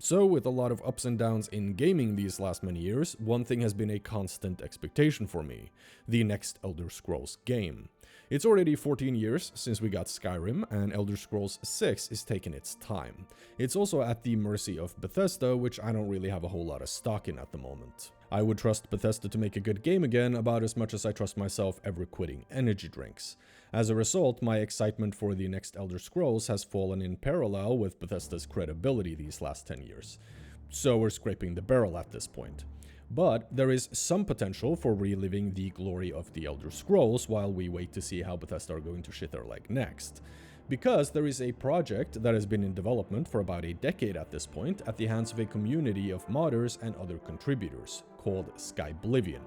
So, with a lot of ups and downs in gaming these last many years, one thing has been a constant expectation for me: the next Elder Scrolls game. It's already 14 years since we got Skyrim, and Elder Scrolls 6 is taking its time. It's also at the mercy of Bethesda, which I don't really have a whole lot of stock in at the moment. I would trust Bethesda to make a good game again about as much as I trust myself ever quitting energy drinks. As a result, my excitement for the next Elder Scrolls has fallen in parallel with Bethesda's credibility these last 10 years. So we're scraping the barrel at this point. But there is some potential for reliving the glory of the Elder Scrolls while we wait to see how Bethesda are going to shit their leg next. Because there is a project that has been in development for about a decade at this point at the hands of a community of modders and other contributors, called Skyblivion.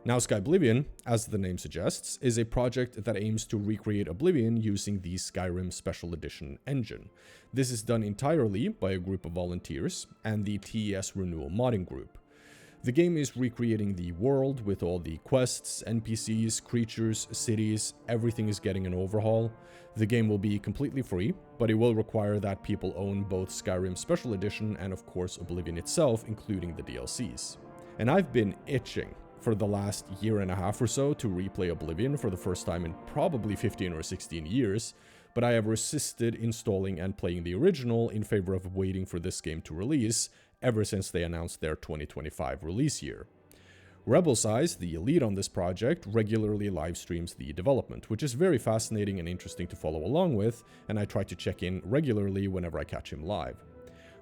Now, Skyblivion, as the name suggests, is a project that aims to recreate Oblivion using the Skyrim Special Edition Engine. This is done entirely by a group of volunteers and the TES Renewal modding group. The game is recreating the world with all the quests, NPCs, creatures, cities, everything is getting an overhaul. The game will be completely free, but it will require that people own both Skyrim Special Edition and of course Oblivion itself, including the DLCs. And I've been itching for the last year and a half or so to replay Oblivion for the first time in probably 15 or 16 years, but I have resisted installing and playing the original in favor of waiting for this game to release ever since they announced their 2025 release year. Rebel's Eyes, the lead on this project, regularly live streams the development, which is very fascinating and interesting to follow along with, and I try to check in regularly whenever I catch him live.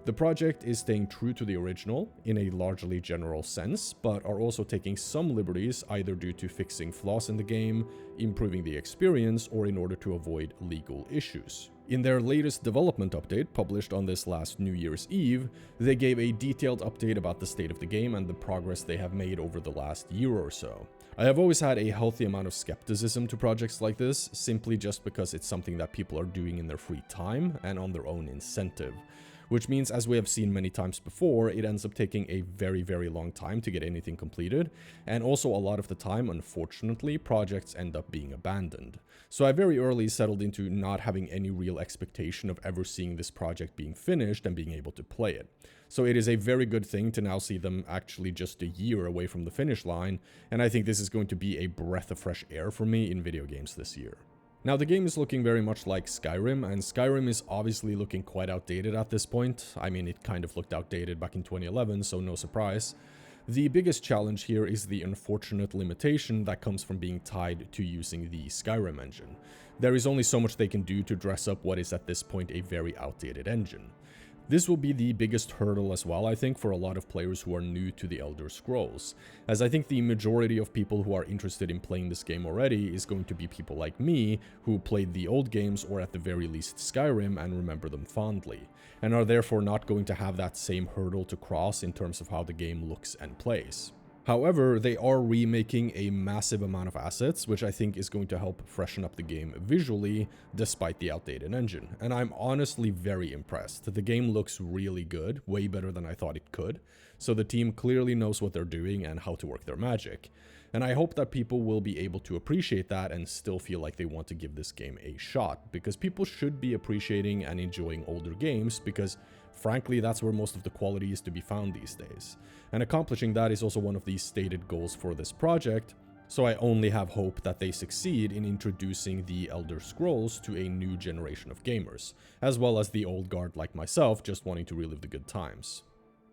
The project is staying true to the original in a largely general sense, but are also taking some liberties either due to fixing flaws in the game, improving the experience, or in order to avoid legal issues. In their latest development update, published on this last New Year's Eve, they gave a detailed update about the state of the game and the progress they have made over the last year or so. I have always had a healthy amount of skepticism to projects like this, simply just because it's something that people are doing in their free time and on their own incentive. Which means, as we have seen many times before, it ends up taking a very, very long time to get anything completed, and also a lot of the time, unfortunately, projects end up being abandoned. So I very early settled into not having any real expectation of ever seeing this project being finished and being able to play it. So it is a very good thing to now see them actually just a year away from the finish line, and I think this is going to be a breath of fresh air for me in video games this year. Now, the game is looking very much like Skyrim, and Skyrim is obviously looking quite outdated at this point. I mean, it kind of looked outdated back in 2011, so no surprise. The biggest challenge here is the unfortunate limitation that comes from being tied to using the Skyrim engine. There is only so much they can do to dress up what is at this point a very outdated engine. This will be the biggest hurdle as well, I think, for a lot of players who are new to the Elder Scrolls, as I think the majority of people who are interested in playing this game already is going to be people like me, who played the old games or at the very least Skyrim and remember them fondly, and are therefore not going to have that same hurdle to cross in terms of how the game looks and plays. However, they are remaking a massive amount of assets, which I think is going to help freshen up the game visually, despite the outdated engine. And I'm honestly very impressed. The game looks really good, way better than I thought it could. So the team clearly knows what they're doing and how to work their magic. And I hope that people will be able to appreciate that and still feel like they want to give this game a shot, because people should be appreciating and enjoying older games, because frankly, that's where most of the quality is to be found these days. And accomplishing that is also one of the stated goals for this project, so I only have hope that they succeed in introducing the Elder Scrolls to a new generation of gamers, as well as the old guard like myself just wanting to relive the good times.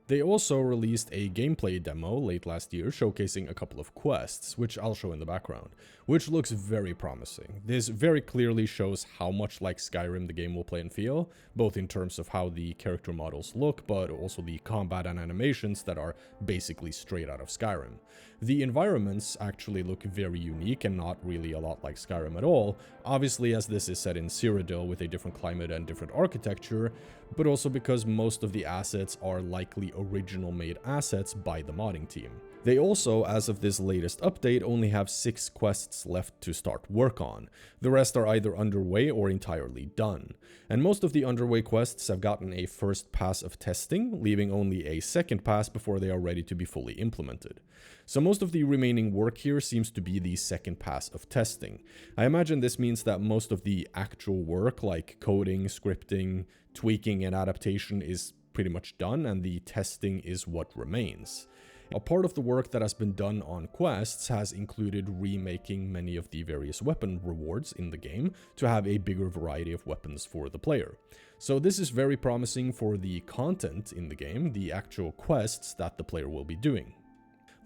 They also released a gameplay demo late last year showcasing a couple of quests, which I'll show in the background, which looks very promising. This very clearly shows how much like Skyrim the game will play and feel, both in terms of how the character models look, but also the combat and animations that are basically straight out of Skyrim. The environments actually look very unique and not really a lot like Skyrim at all, obviously as this is set in Cyrodiil with a different climate and different architecture, but also because most of the assets are likely original made assets by the modding team. They also, as of this latest update, only have 6 quests left to start work on. The rest are either underway or entirely done. And most of the underway quests have gotten a first pass of testing, leaving only a second pass before they are ready to be fully implemented. So most of the remaining work here seems to be the second pass of testing. I imagine this means that most of the actual work, like coding, scripting, tweaking, and adaptation, is pretty much done, and the testing is what remains. A part of the work that has been done on quests has included remaking many of the various weapon rewards in the game to have a bigger variety of weapons for the player. So this is very promising for the content in the game, the actual quests that the player will be doing.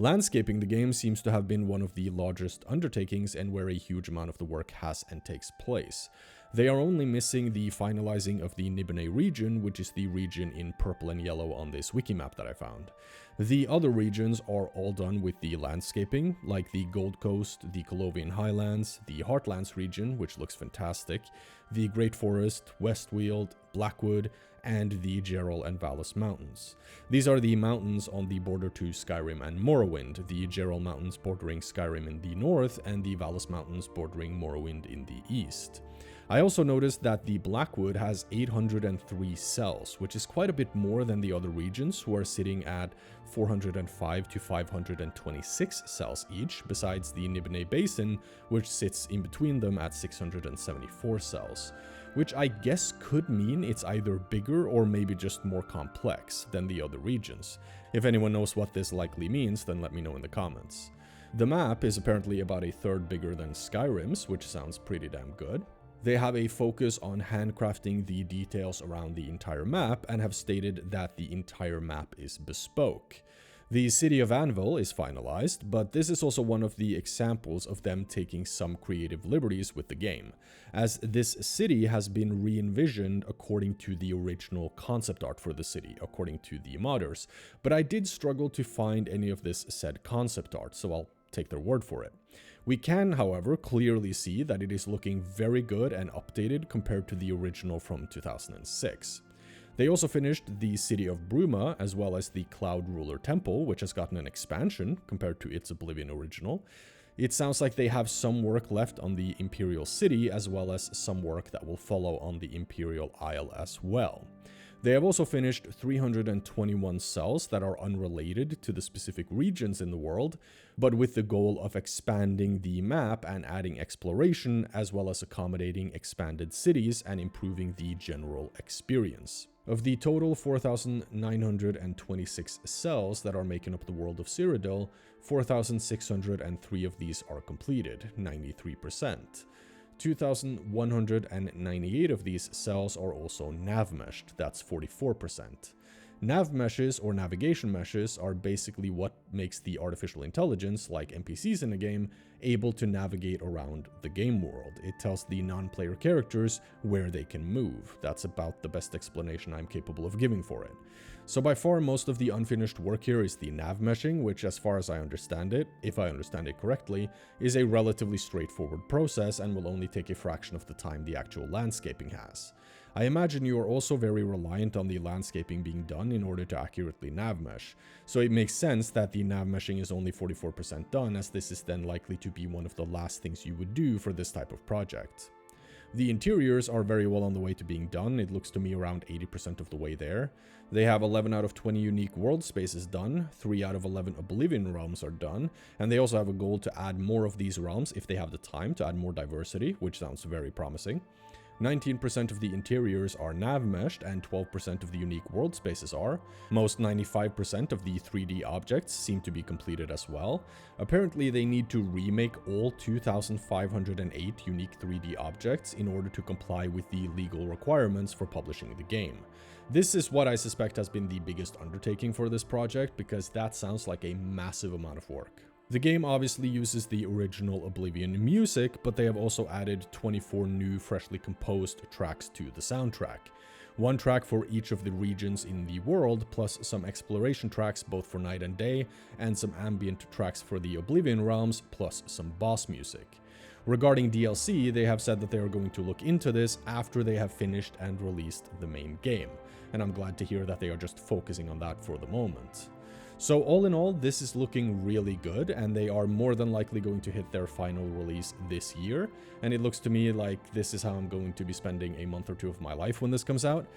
Landscaping the game seems to have been one of the largest undertakings and where a huge amount of the work has and takes place. They are only missing the finalizing of the Nibene region, which is the region in purple and yellow on this wiki map that I found. The other regions are all done with the landscaping, like the Gold Coast, the Colovian Highlands, the Heartlands region, which looks fantastic, the Great Forest, Westweald, Blackwood, and the Geralt and Valus Mountains. These are the mountains on the border to Skyrim and Morrowind, the Geralt Mountains bordering Skyrim in the north, and the Valus Mountains bordering Morrowind in the east. I also noticed that the Blackwood has 803 cells, which is quite a bit more than the other regions, who are sitting at 405 to 526 cells each, besides the Nibene Basin, which sits in between them at 674 cells, which I guess could mean it's either bigger or maybe just more complex than the other regions. If anyone knows what this likely means, then let me know in the comments. The map is apparently about a third bigger than Skyrim's, which sounds pretty damn good. They have a focus on handcrafting the details around the entire map and have stated that the entire map is bespoke. The city of Anvil is finalized, but this is also one of the examples of them taking some creative liberties with the game, as this city has been re-envisioned according to the original concept art for the city, according to the modders, but I did struggle to find any of this said concept art, so I'll take their word for it. We can, however, clearly see that it is looking very good and updated compared to the original from 2006. They also finished the city of Bruma, as well as the Cloud Ruler Temple, which has gotten an expansion compared to its Oblivion original. It sounds like they have some work left on the Imperial City, as well as some work that will follow on the Imperial Isle as well. They have also finished 321 cells that are unrelated to the specific regions in the world, but with the goal of expanding the map and adding exploration, as well as accommodating expanded cities and improving the general experience. Of the total 4,926 cells that are making up the world of Cyrodiil, 4,603 of these are completed, 93%. 2,198 of these cells are also nav-meshed, that's 44%. Nav meshes or navigation meshes are basically what makes the artificial intelligence, like NPCs in a game, able to navigate around the game world. It tells the non-player characters where they can move. That's about the best explanation I'm capable of giving for it. So by far most of the unfinished work here is the nav meshing, which as far as I understand it, if I understand it correctly, is a relatively straightforward process and will only take a fraction of the time the actual landscaping has. I imagine you are also very reliant on the landscaping being done in order to accurately nav mesh, so it makes sense that the nav meshing is only 44% done, as this is then likely to be one of the last things you would do for this type of project. The interiors are very well on the way to being done. It looks to me around 80% of the way there. They have 11 out of 20 unique world spaces done, 3 out of 11 Oblivion realms are done, and they also have a goal to add more of these realms if they have the time to add more diversity, which sounds very promising. 19% of the interiors are nav-meshed and 12% of the unique world spaces are. Most 95% of the 3D objects seem to be completed as well. Apparently they need to remake all 2,508 unique 3D objects in order to comply with the legal requirements for publishing the game. This is what I suspect has been the biggest undertaking for this project, because that sounds like a massive amount of work. The game obviously uses the original Oblivion music, but they have also added 24 new freshly composed tracks to the soundtrack. One track for each of the regions in the world, plus some exploration tracks both for night and day, and some ambient tracks for the Oblivion realms, plus some boss music. Regarding DLC, they have said that they are going to look into this after they have finished and released the main game, and I'm glad to hear that they are just focusing on that for the moment. So all in all, this is looking really good, and they are more than likely going to hit their final release this year, and it looks to me like this is how I'm going to be spending a month or two of my life when this comes out.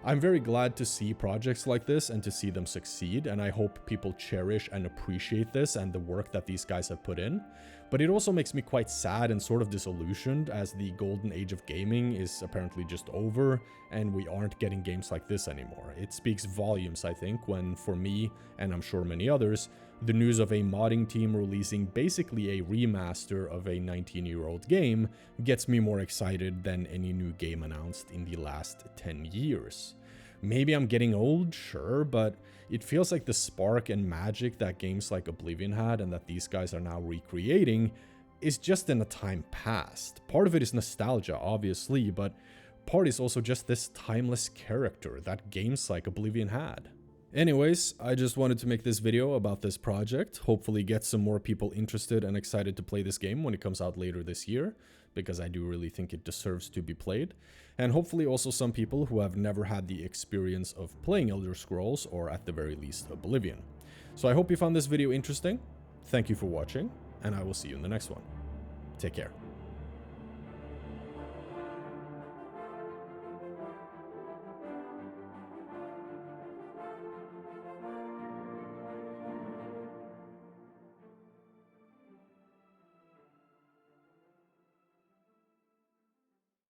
I'm very glad to see projects like this and to see them succeed, and I hope people cherish and appreciate this and the work that these guys have put in. But it also makes me quite sad and sort of disillusioned, as the golden age of gaming is apparently just over and we aren't getting games like this anymore. It speaks volumes, I think, when for me, and I'm sure many others, the news of a modding team releasing basically a remaster of a 19-year-old game gets me more excited than any new game announced in the last 10 years. Maybe I'm getting old, sure, but it feels like the spark and magic that games like Oblivion had and that these guys are now recreating is just in a time past. Part of it is nostalgia, obviously, but part is also just this timeless character that games like Oblivion had. Anyways, I just wanted to make this video about this project, hopefully get some more people interested and excited to play this game when it comes out later this year, because I do really think it deserves to be played, and hopefully also some people who have never had the experience of playing Elder Scrolls, or at the very least Oblivion. So I hope you found this video interesting, thank you for watching, and I will see you in the next one. Take care.